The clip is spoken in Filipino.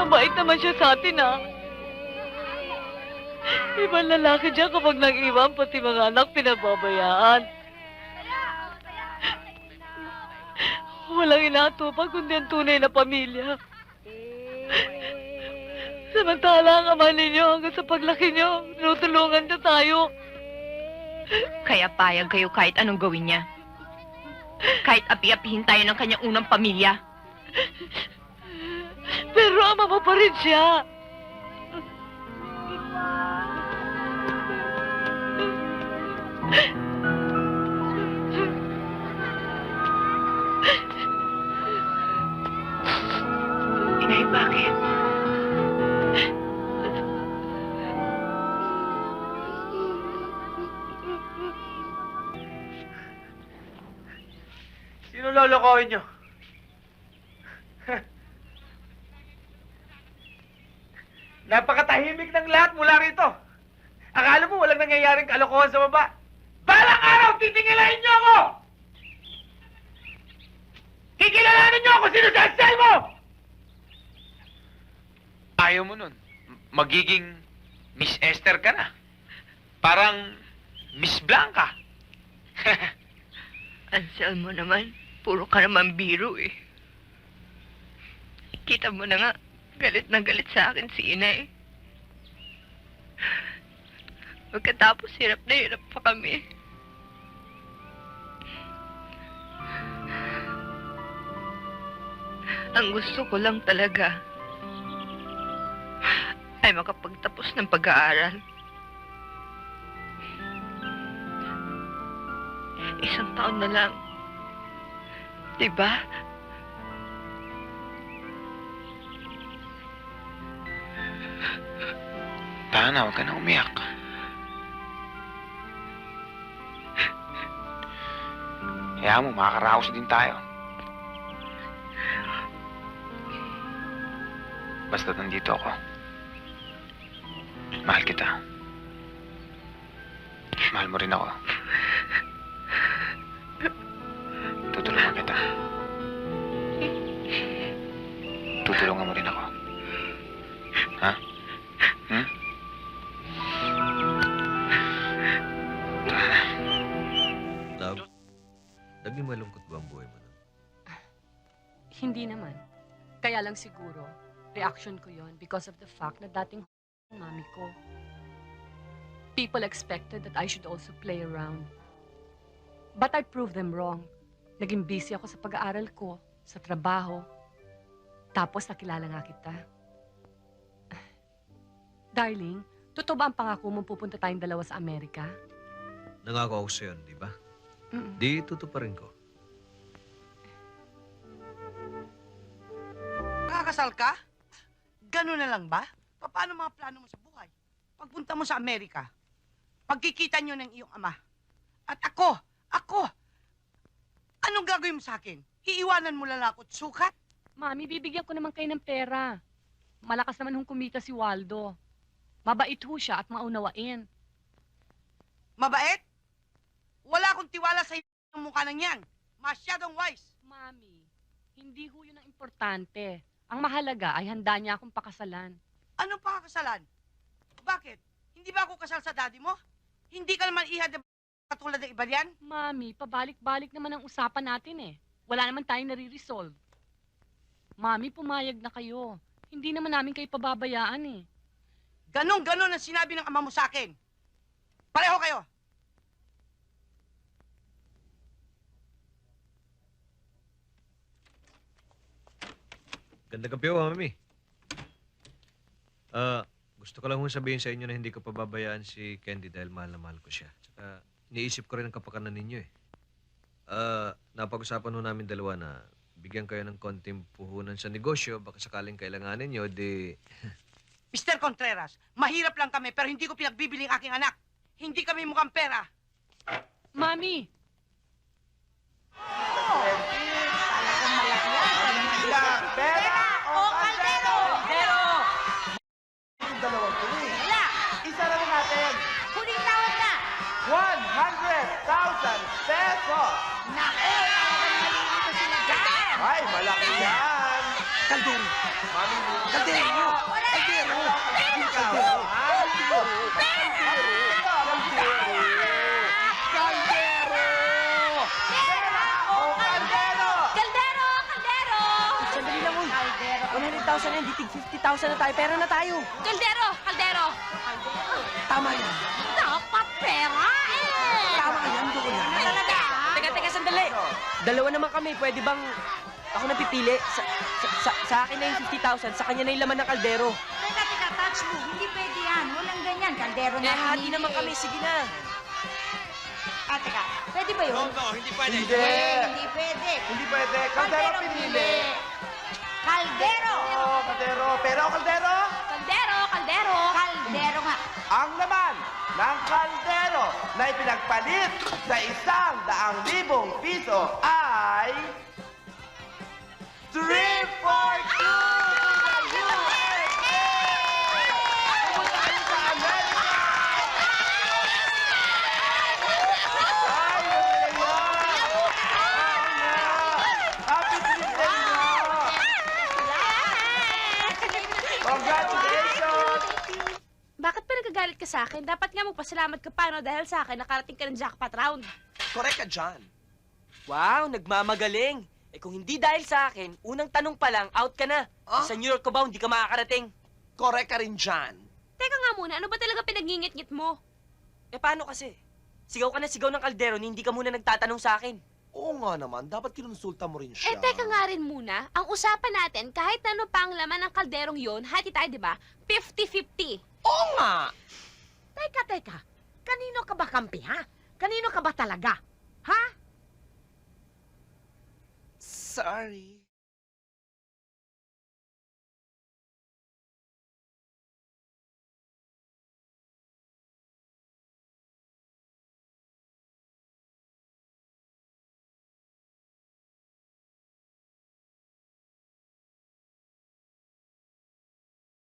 Mabait naman siya sa atin, ah. Ibang lalaki dyan kapag nag-iwan, pati mga anak pinababayaan. Walang inatupag kundi ang tunay na pamilya. Samantala ang ama ninyo hanggang sa paglaki nyo, tinutulungan niya tayo. Kaya payag kayo kahit anong gawin niya. Kahit api-apihin tayo ng kanyang unang pamilya. Pero ama mo pa rin siya. Inay, bakit? Sino lolokohin nyo? Napakatahimik ng lahat mula rito. Akala mo walang nangyayaring kalokohan sa baba. Balang araw, titingilahin nyo ako! Kikilalanin nyo ako sino sa Excel mo! Ayaw mo nun. Magiging Miss Esther ka na. Parang Miss Blanca. Anselmo naman, puro ka naman biro eh. Kita mo na nga, galit na galit sa akin si Inay. Pagkatapos hirap na hirap pa kami. Ang gusto ko lang talaga ay makapagtapos ng pag-aaral. Isang taon na lang. Diba? Tana, huwag ka na umiyak. Kaya mo, makakaraos din tayo. Basta nandito ako. Mahal kita. Mahal mo rin ako. Tutulungan kita. Tutulungan mo rin ako. Ha? Hmm? Love, naging malungkot ba ang buhay mo nun? Hindi naman. Kaya lang siguro, reaction ko yon because of the fact na dating ang mami ko. People expected that I should also play around. But I proved them wrong. Naging busy ako sa pag-aaral ko, sa trabaho. Tapos nakilala nga kita. Darling, totoo ba ang pangako mong pupunta tayong dalawa sa Amerika? Nangako ako sa'yo, di ba? Di tutuparin ko. Nakakasal ka? Ganun na lang ba? Paano mga plano mo sa buhay? Pagpunta mo sa Amerika, pagkikita nyo ng iyong ama. At ako, anong gagawin mo sa akin? Iiwanan mo lang ako at sukat? Mami, bibigyan ko naman kayo ng pera. Malakas naman hong kumita si Waldo. Mabait ho siya at maunawain. Mabait? Wala akong tiwala sa ng mukha ng yan. Masyadong wise. Mami, hindi ho yun ang importante. Ang mahalaga ay handa niya akong pakasalan. Anong pakakasalan? Bakit? Hindi ba ako kasal sa daddy mo? Hindi ka naman ihad na katulad ng iba yan? Mami, pabalik-balik naman ang usapan natin eh. Wala naman tayong nare-resolve. Mami, pumayag na kayo. Hindi naman namin kayo pababayaan eh. Ganon ang sinabi ng ama mo sa akin. Pareho kayo. Ganda gabi, mami. Gusto ko lang hong sabihin sa inyo na hindi ko pababayaan si Candy dahil mahal na mahal ko siya. Tsaka, iniisip ko rin ang kapakanan ninyo eh. Napag-usapan ho namin dalawa na bigyan kayo ng konting puhunan sa negosyo, baka sakaling kailanganin nyo, di... Mr. Contreras, mahirap lang kami pero hindi ko pinagbibili ang aking anak. Hindi kami mukhang pera. Mami! Pera o kaldero? Pero, Dalawang tuloy. wala. Isa na rin natin. Huling tawad na. 100,000 pesos! Naku, talagang malilito sila dyan. Ay, malaki yan! Kaldero! Kaldero! Kaldero! Kaldero! Kaldero! Sandali lang, uy. 100,000 na, di tig 50,000 na tayo. Pera na tayo. Kaldero! Kaldero! Tama yan. Dapat pera eh! Tama yan, doon yan. Talaga? Teka, sandali. Dalawa naman kami. Pwede bang ako napipili? Sa akin na yung 50,000, sa kanya na yung laman ng kaldero. Teka, touch mo. Hindi pwede yan. Walang ganyan. Kaldero na Hati naman kami. Sige na. Teka. Pwede ba yun? Hindi. Hindi pwede. Hindi pwede. Kaldero pinili. Kaldero! Kaldero. Pero kaldero? Kaldero! Kaldero! Kaldero nga. Ang laman ng kaldero na ipinagpalit sa 100,000 piso ay 342 to the USA! Pumunta kayo sa Amerika! Ay, magaling yan! Happy birthday nyo! Congratulations! Bakit pa nagagalit ka sa akin? Dapat nga magpasalamat ka pa, no? Dahil sa akin, nakarating ka ng jackpot round. Correct ka dyan. Wow, nagmamagaling. Eh kung hindi dahil sa akin, unang tanong pa lang, out ka na. Sa New York ka ba, hindi ka makakarating. Correct ka rin dyan. Teka nga muna, ano ba talaga pinagingit-ngit mo? Eh paano kasi? Sigaw ka na sigaw ng kaldero, ni hindi ka muna nagtatanong sa akin. Oo nga naman, dapat kinonsulta mo rin siya. Eh, teka nga rin muna. Ang usapan natin, kahit ano pa ang laman ng kalderong yon, hati tayo, di ba? 50-50. Oo nga! Teka. Kanino ka ba kampi, ha? Kanino ka ba talaga? Ha? Sorry.